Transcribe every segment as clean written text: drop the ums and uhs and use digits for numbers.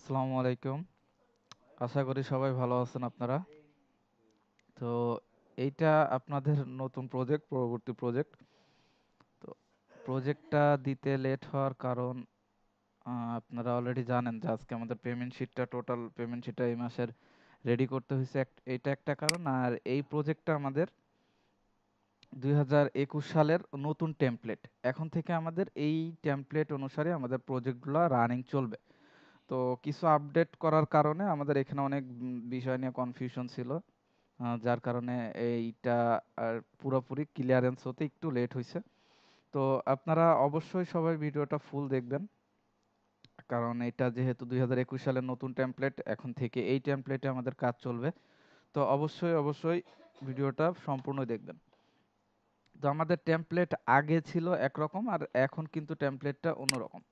আসসালামু আলাইকুম। আশা করি সবাই ভালো আছেন আপনারা। তো এইটা আপনাদের নতুন প্রজেক্ট, পরবর্তী প্রজেক্ট। তো প্রজেক্টটা দিতে লেট হওয়ার কারণ আপনারা অলরেডি জানেন যে আজকে আমাদের পেমেন্ট শিটটা, টোটাল পেমেন্ট শিটটা এই মাসের রেডি করতে হয়েছে। এইটা একটা কারণ। আর এই প্রজেক্টটা আমাদের 2021 সালের নতুন টেমপ্লেট। এখন থেকে আমাদের এই টেমপ্লেট অনুসারে আমাদের প্রজেক্টগুলো রানিং চলবে। তো কিছু আপডেট করার কারণে আমাদের এখানে অনেক বিষয় নিয়ে কনফিউশন ছিল। যার কারণে এইটা পুরোপুরি ক্লিয়ারেন্স হতে একটু লেট হয়েছে। তো আপনারা অবশ্যই সবাই ভিডিওটা ফুল দেখবেন, কারণ এটা যেহেতু 2021 সালের নতুন টেমপ্লেট, এখন থেকে এই টেমপ্লেটে আমাদের কাজ চলবে। তো অবশ্যই অবশ্যই ভিডিওটা সম্পূর্ণ দেখবেন। তো আমাদের টেমপ্লেট আগে ছিল একরকম, আর এখন কিন্তু টেমপ্লেটটা অন্যরকম।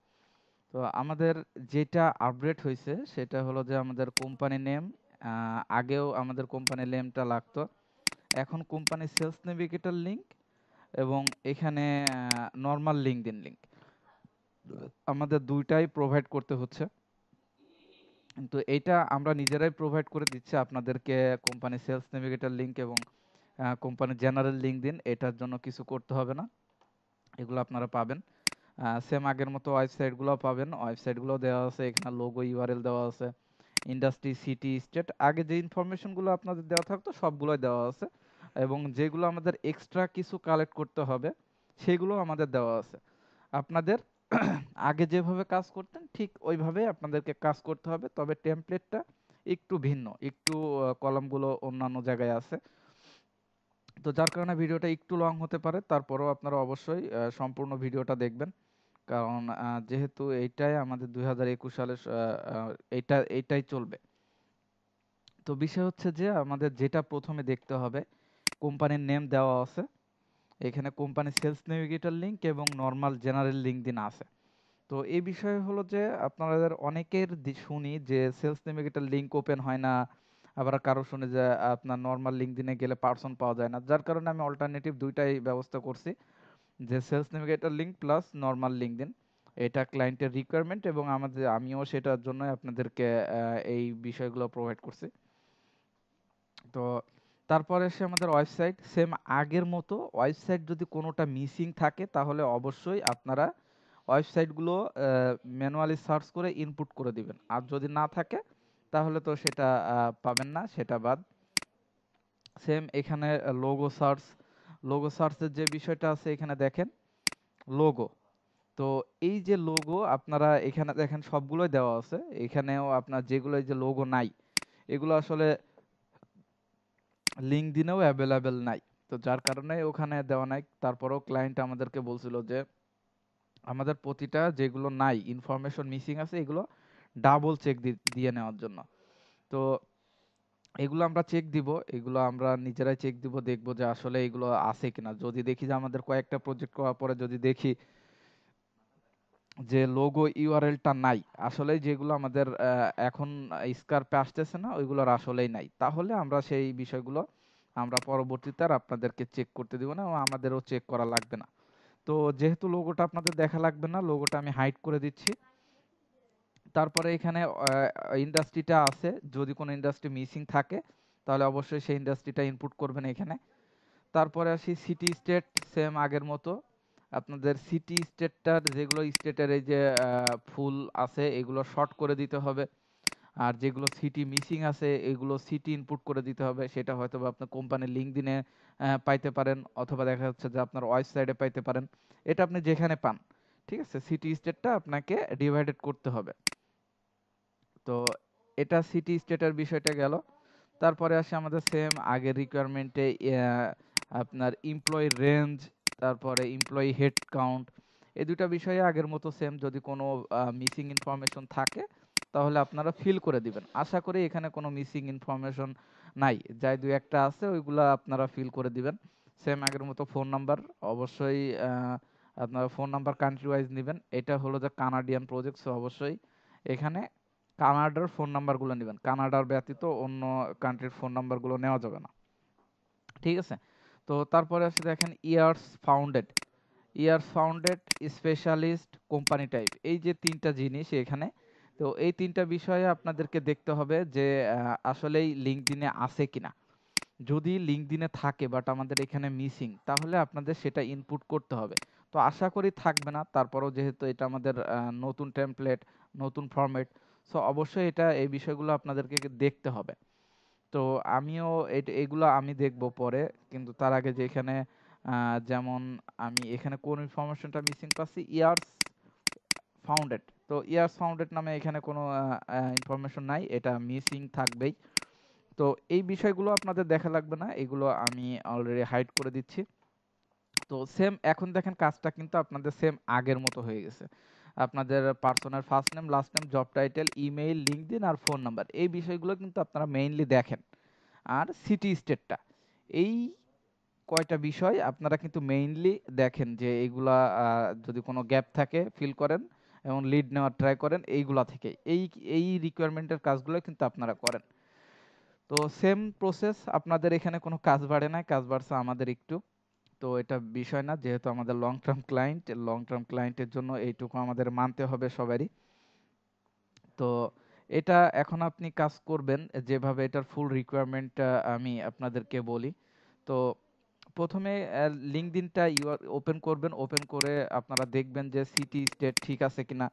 তো আমাদের যেটা আপডেট হয়েছে সেটা হলো যে আমাদের কোম্পানি নেম, আগেও আমাদের কোম্পানি নেমটা লাগতো, এখন কোম্পানি সেলস নেভিগেটর লিংক এবং এখানে নর্মাল লিঙ্কডইন লিংক আমাদের দুইটাই প্রোভাইড করতে হচ্ছে। তো এইটা আমরা নিজেরাই প্রোভাইড করে দিচ্ছি আপনাদেরকে। কোম্পানি সেলস নেভিগেটর লিংক এবং কোম্পানি জেনারেল লিঙ্কডইন, এটার জন্য কিছু করতে হবে না, এগুলো আপনারা পাবেন। সেম আগের মতো ওয়েবসাইটগুলো পাবেন, ওয়েবসাইটগুলো দেওয়া আছে, এখানে লোগো ইউআরএল দেওয়া আছে, ইন্ডাস্ট্রি, সিটি, স্টেট, আগে যে ইনফরমেশনগুলো আপনাদের দেওয়া থাকতো সবগুলোই দেওয়া আছে, এবং যেগুলো আমাদের এক্সট্রা কিছু কালেক্ট করতে হবে সেগুলো আমাদের দেওয়া আছে। আপনাদের আগে যেভাবে কাজ করতেন ঠিক ওইভাবে আপনাদেরকে কাজ করতে হবে, তবে টেমপ্লেটটা একটু ভিন্ন, একটু কলামগুলো অন্যান্য জায়গায় আছে। তো যার কারণে ভিডিওটা একটু লং হতে পারে, তারপরেও আপনারা অবশ্যই সম্পূর্ণ ভিডিওটা দেখবেন, কারণ যেহেতু এইটাই আমাদের 2021 সালের এইটাই চলবে। তো বিষয় হচ্ছে যে আমাদের যেটা প্রথমে দেখতে হবে, কোম্পানির নেম দেওয়া আছে, এখানে কোম্পানি সেলস নেভিগেটর লিংক এবং নর্মাল জেনারেল লিঙ্কডইন আছে। তো এই বিষয় হলো যে আপনাদের অনেকের শুনি যে সেলস নেভিগেটর লিংক ওপেন হয় না, আবার কারো শুনে যে আপনার নর্মাল লিঙ্কডইনে গেলে পার্সন পাওয়া যায় না, যার কারণে আমি অল্টারনেটিভ দুইটাই ব্যবস্থা করছি, যে sales navigator link plus normal LinkedIn. এটা ক্লায়েন্টের রিকোয়ারমেন্ট এবং আমিও সেটার জন্য আপনাদেরকে এই বিষয়গুলো প্রোভাইড করছি। তো তারপরে এসে আমাদের ওয়েবসাইট, সেম আগের মতো। ওয়েবসাইট যদি কোনোটা মিসিং থাকে তাহলে অবশ্যই আপনারা ওয়েবসাইটগুলো ম্যানুয়ালি সার্চ করে ইনপুট করে দিবেন, আর যদি না থাকে তাহলে তো সেটা পাবেন না, সেটা বাদ। সেম এখানে লোগো সার্চের যে বিষয়টা আছে, এখানে দেখেন লোগো। তো এই যে লোগো আপনারা এখানে দেখেন সবগুলোই দেওয়া আছে, এখানেও আপনার যেগুলো এই যে লোগো নাই, এগুলো আসলে লিঙ্কডইনেও অ্যাভেলেবেল নাই। তো যার কারণে ওখানে দেওয়া নাই। তারপরেও ক্লায়েন্ট আমাদেরকে বলছিল যে আমাদের প্রতিটা যেগুলো নাই, ইনফরমেশন মিসিং আছে, এগুলো ডাবল চেক দিয়ে নেওয়ার জন্য। তো এগুলো আমরা চেক দিব, এগুলো আমরা নিজেরাই চেক দিব, দেখবো যে আসলে এগুলো আছে কিনা। যদি দেখি যে আমাদের কয়েকটা প্রজেক্ট করার পরে যদি দেখি যে লোগো ইউআরএলটা নাই, আসলে যেগুলো আমাদের এখন স্কার্পে আসতেছে না ওইগুলোর আসলেই নাই, তাহলে আমরা সেই বিষয়গুলো আমরা পরবর্তীতে আর আপনাদেরকে চেক করতে দিব না, এবং আমাদেরও চেক করা লাগবে না। তো যেহেতু লোগোটা আপনাদের দেখা লাগবে না, লোগোটা আমি হাইড করে দিচ্ছি। তারপরে এখানে ইন্ডাস্ট্রিটা আছে, যদি কোনো ইন্ডাস্ট্রি মিসিং থাকে তাহলে অবশ্যই সেই ইন্ডাস্ট্রিটা ইনপুট করবেন এখানে। তারপরে আসি সিটি স্টেট, সেম আগের মতো। আপনাদের সিটি স্টেটটার যেগুলো স্টেটের এই যে ফুল আছে এগুলো শর্ট করে দিতে হবে, আর যেগুলো সিটি মিসিং আছে এগুলো সিটি ইনপুট করে দিতে হবে। সেটা হয়তো বা আপনার কোম্পানির লিঙ্কডইনে পাইতে পারেন, অথবা দেখা যাচ্ছে যে আপনার ওয়েবসাইটে পাইতে পারেন, এটা আপনি যেখানে পান। ঠিক আছে, সিটি স্টেটটা আপনাকে ডিভাইডেড করতে হবে। তো এটা সিটি স্টেটের বিষয়টা গেল। তারপরে আসে আমাদের সেম আগের রিকোয়ারমেন্টে আপনার এমপ্লয়ি রেঞ্জ, তারপরে এমপ্লয়ি হেড কাউন্ট, এই দুটা বিষয়ে আগের মতো সেম। যদি কোনো মিসিং ইনফরমেশন থাকে তাহলে আপনারা ফিল করে দিবেন। আশা করি এখানে কোনো মিসিং ইনফরমেশন নাই, যাই দুই একটা আছে ওইগুলো আপনারা ফিল করে দিবেন। সেম আগের মতো ফোন নাম্বার, অবশ্যই আপনারা ফোন নাম্বার কান্ট্রি ওয়াইজ নেবেন। এটা হলো যে কানাডিয়ান প্রজেক্ট, সো অবশ্যই এখানে কানাডার ফোন নাম্বারগুলো নেবেন, কানাডার ব্যতীত অন্য কান্ট্রির ফোন নাম্বারগুলো নেওয়া যাবে না। ঠিক আছে। তো তারপরে আসে দেখেন years founded, specialist, company type, এই যে তিনটা জিনিস এখানে তো এই ৩টা বিষয়ে আপনাদেরকে দেখতে হবে যে আসলেই লিঙ্কডইনে আছে কিনা। যদি লিঙ্কডইনে থাকে বাট আমাদের এখানে মিসিং, তাহলে আপনাদের সেটা ইনপুট করতে হবে। তো আশা করি থাকবে না, তারপরেও যেহেতু এটা আমাদের নতুন টেমপ্লেট, নতুন ফরম্যাট, সো অবশ্যই এই বিষয়গুলো আপনাদেরকে দেখতে হবে। তো আমিও এগুলো আমি দেখব পরে, কিন্তু তার আগে যেখানে যেমন আমি এখানে কোন ইনফরমেশনটা মিসিং পাচ্ছি, ইয়ার্স ফাউন্ডেড। তো ইয়ার্স ফাউন্ডেড নামে এখানে কোনো ইনফরমেশন নাই, এটা মিসিং থাকবেই। তো এই বিষয়গুলো আপনাদের দেখা লাগবে না, এগুলো আমি অলরেডি হাইড করে দিচ্ছি। তো সেম এখন দেখেন কাজটা কিন্তু আপনাদের সেম আগের মতো হয়ে গেছে। আপনাদের পার্সনের first name, last name, job title, email, LinkedIn আর ফোন নাম্বার, এই বিষয়গুলো কিন্তু আপনারা মেইনলি দেখেন। আর সিটি স্টেটটা, এই কয়টা বিষয় আপনারা কিন্তু মেইনলি দেখেন যে এইগুলা যদি কোনো গ্যাপ থাকে ফিল করেন এবং লিড নেওয়ার ট্রাই করেন এইগুলা থেকে। এই রিকোয়ারমেন্টের কাজগুলো কিন্তু আপনারা করেন। তো সেম প্রসেস, আপনাদের এখানে কোনো কাজ বাড়ে না, কাজ বাড়ছে আমাদের একটু। তো এটা বিষয় না, যেহেতু আমাদের লং টার্ম ক্লায়েন্টের জন্য এইটুকু আমাদের মানতে হবে সবারই। তো এটা এখন আপনি কাজ করবেন যেভাবে, এটার ফুল রিকোয়ারমেন্ট আমি আপনাদেরকে বলি। তো প্রথমে লিঙ্কডইনটা ওপেন করবেন, ওপেন করে আপনারা দেখবেন যে সিটি স্টেট ঠিক আছে কিনা।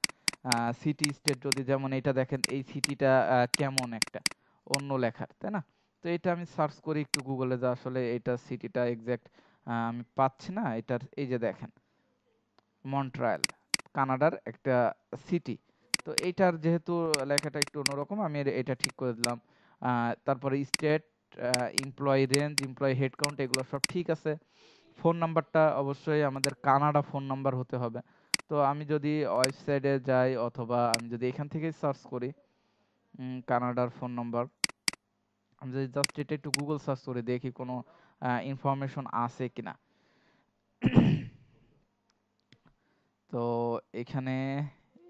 সিটি স্টেট যদি যেমন এটা দেখেন, এই সিটিটা কেমন একটা অন্য লেখার, তাই না? তো এটা আমি সার্চ করি একটু গুগলে, যে আসলে এটা সিটিটা এক্স্যাক্ট আমি পাচ্ছি না। এটার এই যে দেখেন, মন্ট্রিয়াল, কানাডার একটা সিটি। তো এইটার যেহেতু লেখাটা একটু অন্যরকম, আমি এটা ঠিক করে দিলাম। তারপরে state, employee range, employee head count, এগুলো সব ঠিক আছে। ফোন নাম্বারটা অবশ্যই আমাদের কানাডা ফোন নাম্বার হতে হবে। তো আমি যদি ওয়েবসাইটে যাই অথবা আমি যদি এখান থেকে সার্চ করি কানাডার ফোন নাম্বার, আমি যদি জাস্ট এটা একটু গুগল সার্চ করে দেখি কোনো ইনফরমেশন আছে কিনা। তো এখানে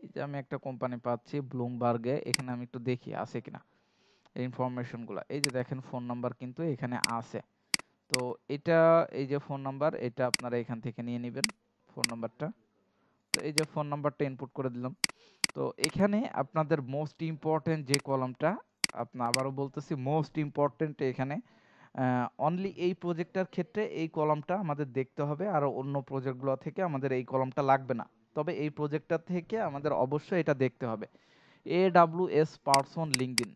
এই যে আমি একটা কোম্পানি পাচ্ছি ব্লুমবার্গে, এখানে আমি একটু দেখি আছে কিনা এই ইনফরমেশনগুলো। এই যে দেখেন ফোন নাম্বার কিন্তু এখানে আছে। তো এটা, এই যে ফোন নাম্বার, এটা আপনারা এখান থেকে নিয়ে নেবেন ফোন নাম্বারটা। তো এই যে ফোন নাম্বারটা ইনপুট করে দিলাম। তো এখানে আপনাদের মোস্ট ইম্পর্টেন্ট যে কলামটা, আবারও বলতেছি মোস্ট ইম্পর্টেন্ট এখানে, অনলি এই প্রজেক্টটার ক্ষেত্রে এই কলামটা আমাদের দেখতে হবে, আর অন্য প্রজেক্টগুলো থেকে আমাদের এই কলামটা লাগবে না। তবে এই প্রজেক্টটা থেকে আমাদের অবশ্যই এটা দেখতে হবে, AWS পারসন লিঙ্কডইন।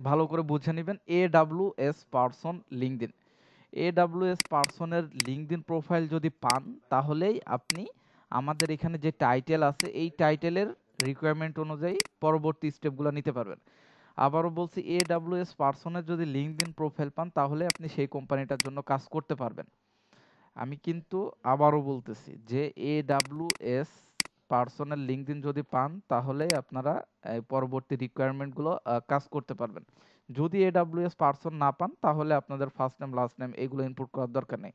ভালো করে বুঝে নেবেন, AWS পারসন লিঙ্কডইন। AWS পারসনের লিঙ্কডইন প্রোফাইল যদি পান, তাহলেই আপনি আমাদের এখানে যে টাইটেল আছে এই টাইটেলের রিকোয়ারমেন্ট অনুযায়ী পরবর্তী স্টেপগুলো নিতে পারবেন। আবারও বলছি, AWS পারসনের যদি লিঙ্কডইন প্রোফাইল পান, তাহলে আপনি সেই কোম্পানিটার জন্য কাজ করতে পারবেন। আমি কিন্তু আবারও বলতেছি যে AWS পার্সোনাল লিঙ্কডইন যদি পান, তাহলে আপনারা পরবর্তী রিকোয়ারমেন্টগুলো কাজ করতে পারবেন। যদি AWS পার্সন না পান, তাহলে আপনাদের ফার্স্ট নেম লাস্ট নেম এইগুলো ইনপুট করার দরকার নেই।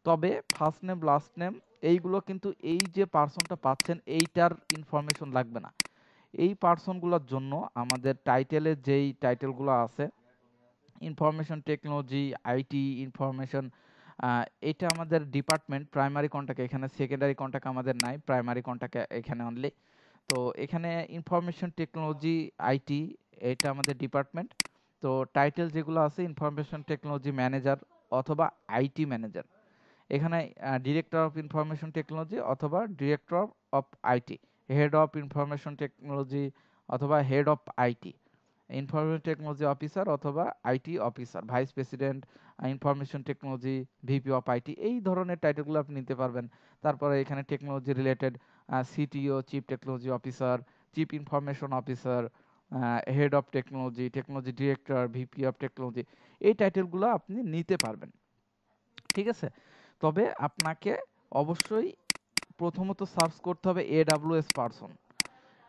তবে ফার্স্ট নেম লাস্ট নেম এইগুলো কিন্তু এই যে পার্সনটা পাচ্ছেন এইটার ইনফরমেশন লাগবে না। এই পার্সনগুলোর জন্য আমাদের টাইটেলের যেই টাইটেলগুলো আছে, ইনফরমেশন টেকনোলজি, আইটি, ইনফরমেশন, এটা আমাদের ডিপার্টমেন্ট। প্রাইমারি কন্টাক্ট এখানে, সেকেন্ডারি কন্টাক্ট আমাদের নাই, প্রাইমারি কন্টাক্ট এখানে অনলি। তো এখানে ইনফরমেশন টেকনোলজি, আইটি, এটা আমাদের ডিপার্টমেন্ট। তো টাইটেল যেগুলো আছে, ইনফরমেশন টেকনোলজি ম্যানেজার অথবা আইটি ম্যানেজার। এখানে ডিরেক্টর অফ ইনফরমেশন টেকনোলজি অথবা director of IT, head of information technology অথবা head of IT, information technology officer অথবা IT officer, vice president information technology, VP of IT, এই ধরনের টাইটেলগুলো আপনি নিতে পারবেন। তারপরে এখানে technology related CTO, chief technology officer, chief information officer, head of technology, technology director, VP of technology, এই টাইটেলগুলো আপনি নিতে পারবেন। ঠিক আছে? তবে আপনাকে অবশ্যই প্রথমত সার্চ করতে হবে AWS পারসন।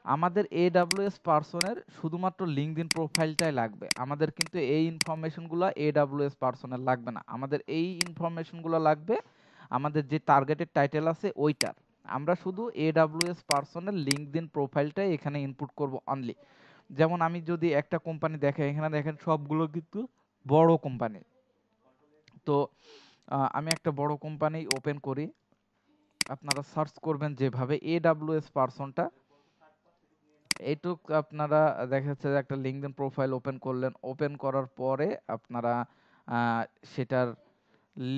আমাদের AWS পার্সনের শুধুমাত্র লিঙ্কডইন প্রোফাইলটাই লাগবে। আমাদের কিন্তু এই ইনফরমেশনগুলো AWS পার্সনের লাগবে না। আমাদের এই ইনফরমেশনগুলো লাগবে আমাদের যে টার্গেটেড টাইটেল আছে ওইটার। আমরা শুধু AWS পার্সনের লিঙ্কডইন প্রোফাইলটাই এখানে ইনপুট করব অনলি। যেমন আমি যদি একটা কোম্পানি দেখাই, এখানে দেখেন সবগুলো কিন্তু বড় কোম্পানি। তো আমি একটা বড় কোম্পানি ওপেন করি। আপনারা সার্চ করবেন যেভাবে AWS পার্সনটা, এইটুক আপনারা দেখা যাচ্ছে যে একটা লিঙ্কডইন প্রোফাইল ওপেন করলেন, ওপেন করার পরে আপনারা সেটার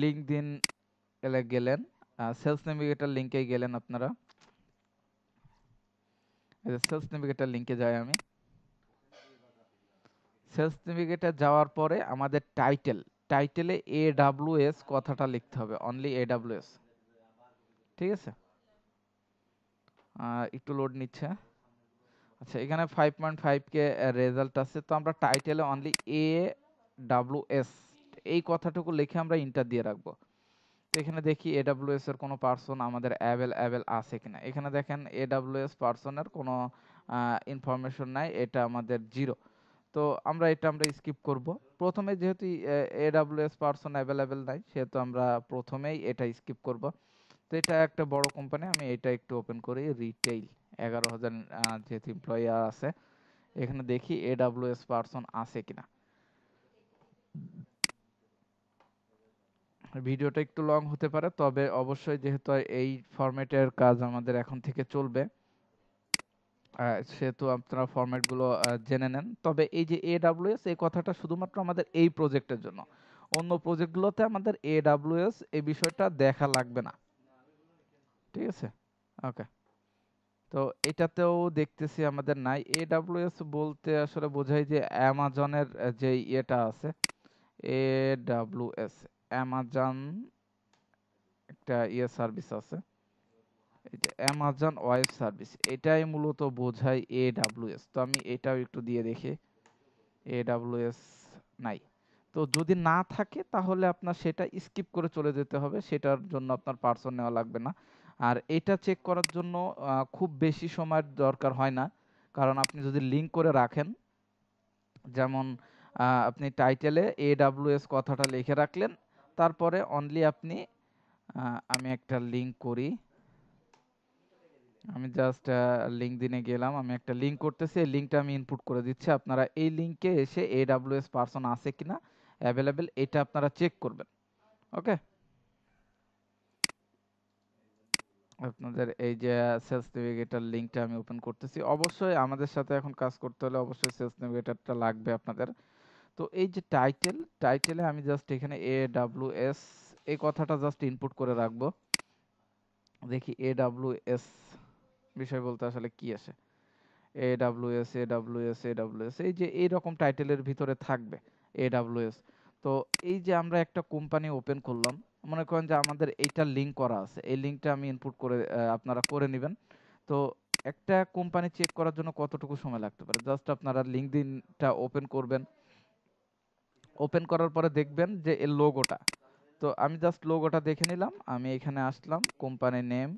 লিঙ্কডইন গেলেন, সেলস নেভিগেটর লিঙ্কে গেলেন আপনারা। এই যে সেলস নেভিগেটর লিঙ্কে যাই আমি। সেলস নেভিগেটর যাওয়ার পরে আমাদের টাইটেলে AWS কথাটা লিখতে হবে, অনলি AWS। ঠিক আছে, একটু লোড নিচ্ছে। আচ্ছা, এখানে 5.5K রেজাল্ট আছে, তো আমরা টাইটেলে অনলি AWS এই কথাটুকু লিখে আমরা ইন্টার দিয়ে রাখবো। তো এখানে দেখি AWS এর কোনো পার্সন আমাদের অ্যাভেলেবল আছে কিনা। এখানে দেখেন AWS পার্সনের কোনো ইনফরমেশন নাই, এটা আমাদের জিরো। তো আমরা স্কিপ করব। প্রথমে যেহেতু AWS পার্সন অ্যাভেলেবল নাই, সেহেতু আমরা প্রথমেই এটা স্কিপ করব। তো এটা একটা বড় কোম্পানি, আমি এটা একটু ওপেন করি। রিটেইল 11,000 যেহেতু এমপ্লয়ি আছে, এখানে দেখি AWS পার্সন আছে কিনা। ভিডিওটা একটু লং হতে পারে, তবে অবশ্যই যেহেতু এই ফরম্যাটের কাজ আমাদের এখন থেকে চলবে, সেহেতু আপনারা ফরম্যাটগুলো জেনে নেন। তবে এই যে AWS এই কথাটা শুধুমাত্র আমাদের এই প্রজেক্টের জন্য, অন্য প্রজেক্টগুলোতে আমাদের AWS এই বিষয়টা দেখা লাগবে না। ঠিক আছে, ওকে। তো এটাতেও দেখতেছি আমাদের নাই। AWS বলতে আসলে বোঝায় যে অ্যামাজনের যে ইয়েটা আছে, AWS অ্যামাজন একটা সার্ভিস আছে, এই যে অ্যামাজন ওয়েব সার্ভিস, এটাই মূলত বোঝায় AWS। তো আমি এটাও একটু দিয়ে দেখি, AWS নাই। তো যদি না থাকে তাহলে আপনার সেটা স্কিপ করে চলে যেতে হবে, সেটার জন্য আপনার পার্সন নেওয়া লাগবে না। আর এটা চেক করার জন্য খুব বেশি সময়ের দরকার হয় না, কারণ আপনি যদি লিঙ্ক করে রাখেন, যেমন আপনি টাইটেলে AWS কথাটা লিখে রাখলেন, তারপরে অনলি আপনি আমি একটা লিঙ্ক করি, আমি জাস্ট লিঙ্কডইনে গেলাম, আমি একটা লিঙ্ক করতেছি, এই লিঙ্কটা আমি ইনপুট করে দিচ্ছি। আপনারা এই লিঙ্কে এসে AWS পার্সন আছে কিনা অ্যাভেলেবেল, এটা আপনারা চেক করবেন। ওকে, আপনাদের এই যে সেলস নেভিগেটর লিঙ্কটা আমি ওপেন করতেছি। অবশ্যই আমাদের সাথে এখন কাজ করতে হলে অবশ্যই সেলস নেভিগেটরটা লাগবে আপনাদের। তো এই যে টাইটেলে আমি জাস্ট এখানে AWS এই কথাটা জাস্ট ইনপুট করে রাখবো। দেখি AWS বিষয় বলতে আসলে কি আসে। AWS এই যে এইরকম টাইটেলের ভিতরে থাকবে AWS। তো এই যে আমরা একটা কোম্পানি ওপেন করলাম, মনে করেন যে আমাদের এইটা লিঙ্ক করা আছে, এই লিঙ্কটা আমি ইনপুট করে আপনারা করে নেবেন। তো একটা কোম্পানি চেক করার জন্য কতটুকু সময় লাগতে পারে, জাস্ট আপনারা লিঙ্কডইনটা ওপেন করবেন, ওপেন করার পরে দেখবেন যে এর লোগোটা। তো আমি জাস্ট লোগোটা দেখে নিলাম, আমি এখানে আসলাম, কোম্পানি নেম,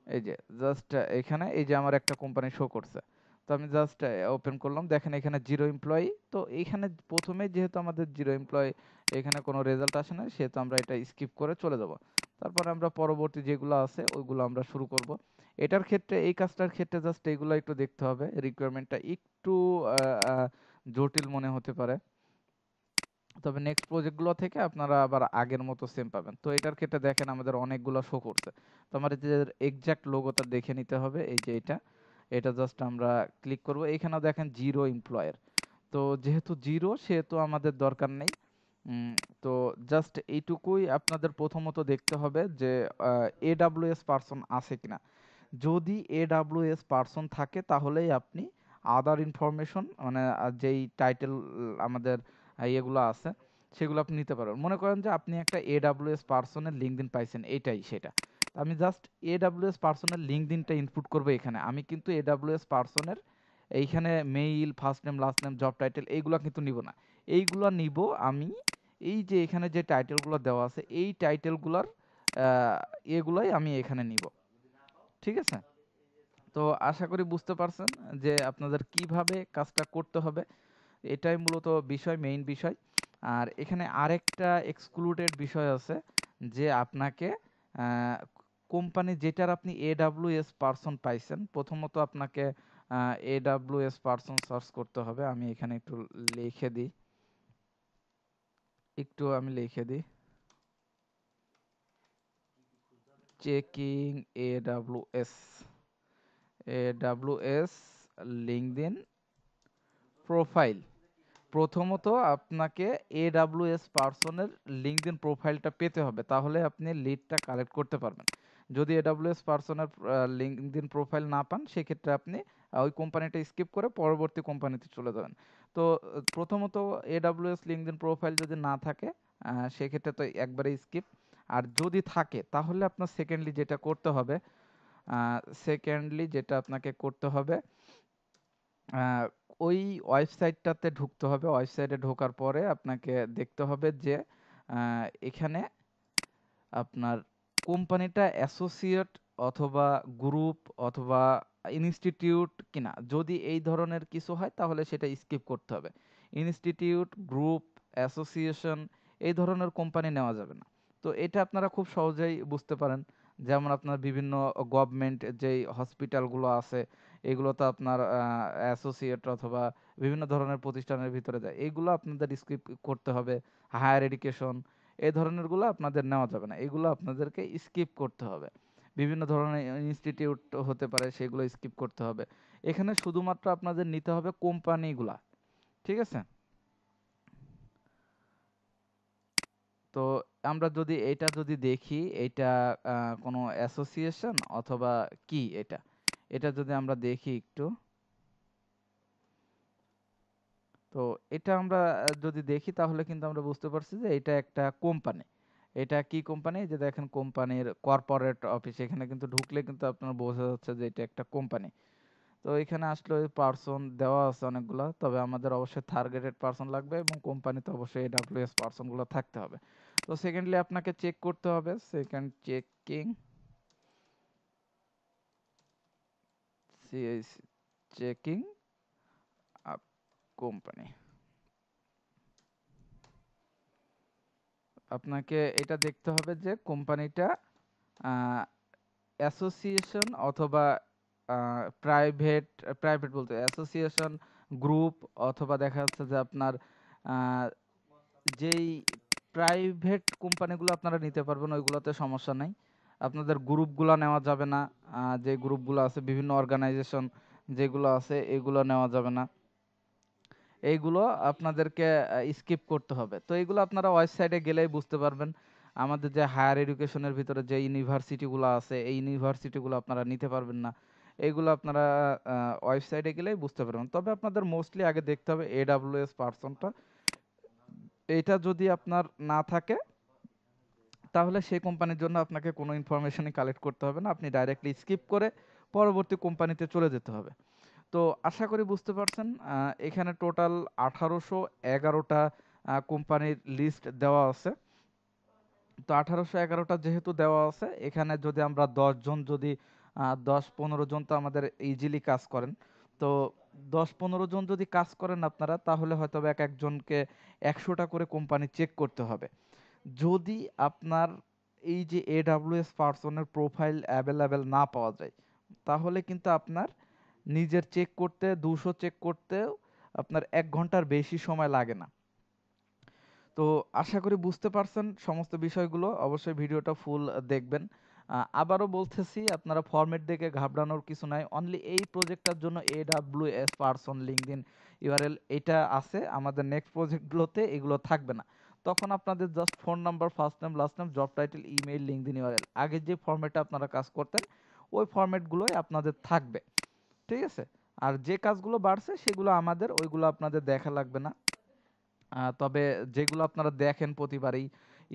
এই যে জাস্ট এখানে এই যে আমার একটা কোম্পানি শো করছে। তো আমি জাস্ট ওপেন করলাম, দেখেন এখানে 0 এমপ্লয়ি। তো এইখানে প্রথমে যেহেতু আমাদের 0 এমপ্লয়ি, এখানে কোনো রেজাল্ট আসে না, সেহেতু আমরা এটা স্কিপ করে চলে যাব। তারপরে আমরা পরবর্তী যেগুলো আছে ওইগুলো আমরা শুরু করব। এটার ক্ষেত্রে, এই কাজটার ক্ষেত্রে জাস্ট এইগুলো একটু দেখতে হবে, রিকোয়ারমেন্টটা একটু জটিল মনে হতে পারে, তবে নেক্সট প্রজেক্টগুলো থেকে আপনারা আবার আগের মতো সেম পাবেন। তো এটার ক্ষেত্রে দেখেন আমাদের অনেকগুলো শো করছে। তো আমার যে এক্সাক্ট লোগোটা দেখে নিতে হবে, এই যে এটা জাস্ট আমরা ক্লিক করব। এখানেও দেখেন 0 এমপ্লয়ের, তো যেহেতু 0 সেহেতু আমাদের দরকার নেই। উম, তো জাস্ট এইটুকুই আপনাদের প্রথমত দেখতে হবে যে AWS পার্সন আছে কিনা। যদি AWS পার্সন থাকে তাহলেই আপনি আদার ইনফরমেশন, মানে যেই টাইটেল আমাদের ইয়েগুলো আছে সেগুলো আপনি নিতে পারবেন। মনে করেন যে আপনি একটা AWS পার্সনের লিঙ্কডইন পাইছেন, এইটাই সেটা। আমি জাস্ট AWS পার্সনের লিঙ্কডইনটা ইনপুট করব এখানে। আমি কিন্তু AWS পার্সনের এইখানে mail, first name, last name, job title এইগুলো কিন্তু নিব না। এইগুলো নিব আমি এই যে এখানে যে টাইটেলগুলো দেওয়া আছে, এই টাইটেলগুলোর এগুলাই আমি এখানে নিব। ঠিক আছে, তো আশা করি বুঝতে পারছেন যে আপনাদের কিভাবে কাজটা করতে হবে। এটাই মূলত বিষয়, মেইন বিষয়। আর এখানে আরেকটা এক্সক্লুডেড বিষয় আছে, যে আপনাকে কোম্পানি যেটার আপনি AWS পার্সন পাইছেন, প্রথমত আপনাকে AWS পার্সন সার্চ করতে হবে। আমি এখানে একটু লিখে দিই, চেকিং AWS লিঙ্কডইন প্রোফাইল। প্রথমত আপনাকে AWS পার্সনের লিঙ্কডইন প্রোফাইলটা পেতে হবে, তাহলে আপনি লিডটা কালেক্ট করতে পারবেন। যদি AWS পার্সনের লিঙ্কডইন প্রোফাইল না পান, সেক্ষেত্রে আপনি ওই কোম্পানিটা স্কিপ করে পরবর্তী কোম্পানিতে চলে যাবেন। তো প্রথমত AWS লিঙ্কডইন প্রোফাইল যদি না থাকে, সেক্ষেত্রে তো একবারে স্কিপ। আর যদি থাকে তাহলে আপনার সেকেন্ডলি যেটা আপনাকে করতে হবে, আহ, ওই ওয়েবসাইটটাতে ঢুকতে হবে। ওয়েবসাইটে ঢোকার পরে আপনাকে দেখতে হবে যে এখানে আপনার কোম্পানিটা অ্যাসোসিয়েট অথবা গ্রুপ অথবা ইনস্টিটিউট কিনা। যদি এই ধরনের কিছু হয় তাহলে সেটা স্কিপ করতে হবে। ইনস্টিটিউট, গ্রুপ, অ্যাসোসিয়েশন এই ধরনের কোম্পানি নেওয়া যাবে না। তো এটা আপনারা খুব সহজেই বুঝতে পারেন। যেমন আপনার বিভিন্ন গভর্নমেন্ট যেই হসপিটালগুলো আছে, এগুলো তো আপনার অ্যাসোসিয়েট অথবা বিভিন্ন ধরনের প্রতিষ্ঠানের ভিতরে যায়, এইগুলো আপনাদের স্কিপ করতে হবে। হায়ার এডুকেশন এই ধরনেরগুলো আপনাদের নেওয়া যাবে না, এগুলো আপনাদেরকে স্কিপ করতে হবে। বিভিন্ন ধরনের ইনস্টিটিউট হতে পারে, সেগুলো স্কিপ করতে হবে। এখানে শুধুমাত্র আপনাদের নিতে হবে কোম্পানিগুলা, ঠিক আছে? তো আমরা যদি যদি দেখি, এটা কোনো অ্যাসোসিয়েশন অথবা কি এটা, এটা যদি আমরা দেখি একটু, তো এটা আমরা যদি দেখি তাহলে কিন্তু আমরা বুঝতে পারছি যে এটা একটা কোম্পানি। এটা কি কোম্পানি, যে দেখেন কোম্পানির কর্পোরেট অফিস, এখানে কিন্তু ঢুকলে কিন্তু আপনার বোঝা যাচ্ছে যে এটা একটা কোম্পানি। তো এখানে আসলে পার্সন দেওয়া আছে অনেকগুলা, তবে আমাদের অবশ্যই টার্গেটেড পার্সন লাগবে এবং কোম্পানিতে অবশ্যই AWS পার্সনগুলো থাকতে হবে। তো সেকেন্ডলি আপনাকে চেক করতে হবে, সেকেন্ড চেকিং আপ কোম্পানি। আপনাকে এটা দেখতে হবে যে কোম্পানিটা অ্যাসোসিয়েশন অথবা প্রাইভেট, প্রাইভেট বলতে অ্যাসোসিয়েশন, গ্রুপ, অথবা দেখা যাচ্ছে যে আপনার আহ, যেই প্রাইভেট কোম্পানিগুলো আপনারা নিতে পারবেন ওইগুলোতে সমস্যা নাই। আপনাদের গ্রুপগুলো নেওয়া যাবে না। যে গ্রুপগুলো আছে বিভিন্ন অর্গানাইজেশন যেগুলো আছে এগুলো নেওয়া যাবে না, এইগুলো আপনাদেরকে স্কিপ করতে হবে। তো এইগুলো আপনারা ওয়েবসাইটে গেলেই বুঝতে পারবেন। আমাদের যে হায়ার এডুকেশনের ভিতরে যে ইউনিভার্সিটিগুলো আছে, এই ইউনিভার্সিটিগুলো আপনারা নিতে পারবেন না। এইগুলো আপনারা ওয়েবসাইটে গেলেই বুঝতে পারবেন। তবে আপনাদের মোস্টলি আগে দেখতে হবে AWS পার্সনটা। এইটা যদি আপনার না থাকে তাহলে সেই কোম্পানির জন্য আপনাকে কোনো ইনফরমেশনই কালেক্ট করতে হবে না, আপনি ডাইরেক্টলি স্কিপ করে পরবর্তী কোম্পানিতে চলে যেতে হবে। তো আশা করি বুঝতে পারছেন। এখানে টোটাল 1811টা কোম্পানির লিস্ট দেওয়া আছে। তো 1811টা যেহেতু দেওয়া আছে, এখানে যদি আমরা 10 জন, যদি 10-15 জন তো আমাদের ইজিলি কাজ করেন। তো 10-15 জন যদি কাজ করেন আপনারা, তাহলে হয়তো এক একজনকে 100টা করে কোম্পানি চেক করতে হবে। যদি আপনার এই যে AWS পার্সনের প্রোফাইল অ্যাভেলেবেল না পাওয়া যায়, তাহলে কিন্তু আপনার নিজের চেক করতে 200 চেক করতেও আপনার 1 ঘন্টার বেশি সময় লাগে না। তো আশা করি বুঝতে পারছেন সমস্ত বিষয়গুলো। অবশ্যই ভিডিওটা ফুল দেখবেন। আবারও বলতেছি, আপনারা ফরম্যাট দেখে ঘাবড়ানোর কিছু নাই। অনলি এই প্রজেক্টটার জন্য AWS পার্সন লিঙ্কডইন ইউআরএল এটা আছে, আমাদের নেক্সট প্রজেক্টগুলোতে এগুলো থাকবে না। তখন আপনাদের just phone number, first name, last name, job title, email, LinkedIn URL, আগে যে ফরম্যাটে আপনারা কাজ করতেন ওই ফরম্যাটগুলোই আপনাদের থাকবে, ঠিক আছে? আর যে কাজগুলো বাড়ছে সেগুলো আমাদের, ওইগুলো আপনাদের দেখা লাগবে না। তবে যেগুলো আপনারা দেখেন প্রতিবারই,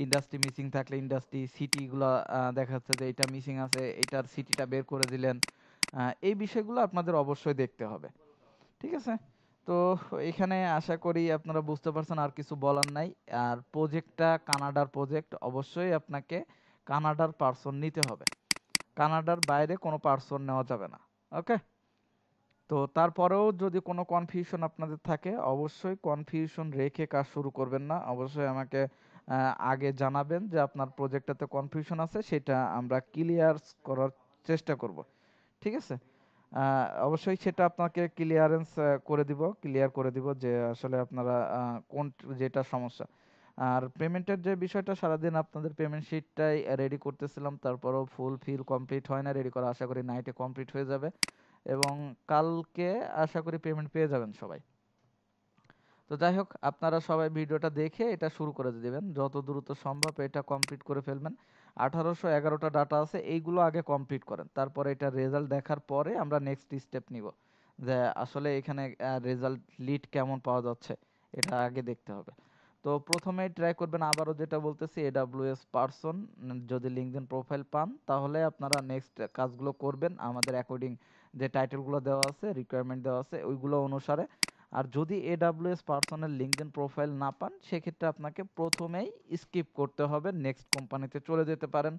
ইন্ডাস্ট্রি মিসিং থাকলে ইন্ডাস্ট্রি, সিটিগুলো দেখা যাচ্ছে যে এটা মিসিং আছে, এটার সিটিটা বের করে দিলেন, এই বিষয়গুলো আপনাদের অবশ্যই দেখতে হবে, ঠিক আছে? তো এখানে আশা করি আপনারা বুঝতে পারছেন, আর কিছু বলার নাই। আর প্রজেক্টটা কানাডার প্রজেক্ট, অবশ্যই আপনাকে কানাডার পার্সন নিতে হবে। কানাডার বাইরে কোনো পার্সন নেওয়া যাবে না, ওকে? তো তারপরেও যদি কোনো কনফিউশন আপনাদের থাকে, অবশ্যই কনফিউশন রেখে কাজ শুরু করবেন না। অবশ্যই আমাকে আগে জানাবেন যে আপনার প্রজেক্টটাতে কনফিউশন আছে, সেটা আমরা ক্লিয়ার করার চেষ্টা করব, ঠিক আছে? অবশ্যই সেটা আপনাকে ক্লিয়ার করে দিব যে আসলে আপনারা কোন যেটা সমস্যা। আর পেমেন্টের যে বিষয়টা, সারাদিন আপনাদের পেমেন্ট শিটটাই রেডি করতেছিলাম, তারপরেও ফুল ফিল কমপ্লিট হয় না রেডি করা। আশা করি নাইটে কমপ্লিট হয়ে যাবে। এবং কালকে আশা করি পেমেন্ট পেয়ে যাবেন সবাই। তো যাই হোক, আপনারা সবাই ভিডিওটা দেখে এটা শুরু করে দিবেন, যত দ্রুত সম্ভব এটা কমপ্লিট করে ফেলবেন। 1811টা ডাটা আছে, এইগুলো আগে কমপ্লিট করেন, তারপরে এটা রেজাল্ট দেখার পরে আমরা নেক্সট স্টেপ নিব, যে আসলে এখানে রেজাল্ট লিড কেমন পাওয়া যাচ্ছে, এটা আগে দেখতে হবে। তো প্রথমেই ট্রাই করবেন, আবারও যেটা বলতেছি, AWS পারসন যদি লিঙ্কডইন প্রোফাইল পান তাহলে আপনারা নেক্সট কাজগুলো করবেন আমাদের অ্যাকর্ডিং, যে টাইটেলগুলো দেওয়া আছে, রিকোয়ারমেন্ট দেওয়া আছে ওইগুলো অনুসারে। আর যদি AWS পার্সনের লিঙ্কডইন প্রোফাইল না পান, সেক্ষেত্রে আপনাকে প্রথমেই স্কিপ করতে হবে, নেক্সট কোম্পানিতে চলে যেতে পারেন,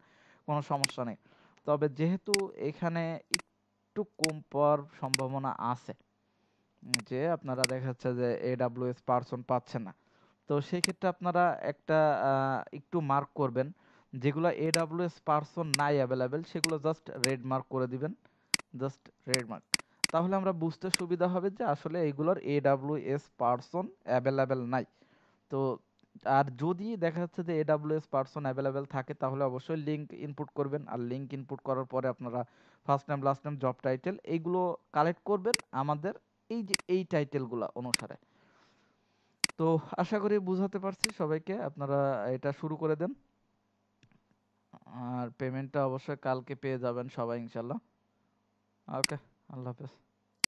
কোনো সমস্যা নেই। তবে যেহেতু এখানে একটু কম পাওয়ার সম্ভাবনা আছে, যে আপনারা দেখা যাচ্ছে যে AWS পার্সন পাচ্ছে না, তো সেক্ষেত্রে আপনারা একটা একটু মার্ক করবেন, যেগুলো AWS পার্সন নাই অ্যাভেলেবেল সেগুলো জাস্ট রেড মার্ক করে দিবেন, জাস্ট রেড মার্ক। তাহলে আমরা বুঝতে সুবিধা হবে যে আসলে এইগুলোর AWS পার্সন অ্যাভেলেবেল নাই। তো আর যদি দেখা যাচ্ছে যে AWS পার্সন অ্যাভেলেবেল থাকে তাহলে অবশ্যই লিঙ্ক ইনপুট করবেন, আর লিঙ্ক ইনপুট করার পরে আপনারা first name last name job title এইগুলো কালেক্ট করবেন আমাদের এই যে এই টাইটেলগুলো অনুসারে। তো আশা করি বুঝাতে পারছি সবাইকে, আপনারা এটা শুরু করে দেন, আর পেমেন্টটা অবশ্যই কালকে পেয়ে যাবেন সবাই ইনশাল্লাহ। ওকে, আল্লাহ হাফেজ।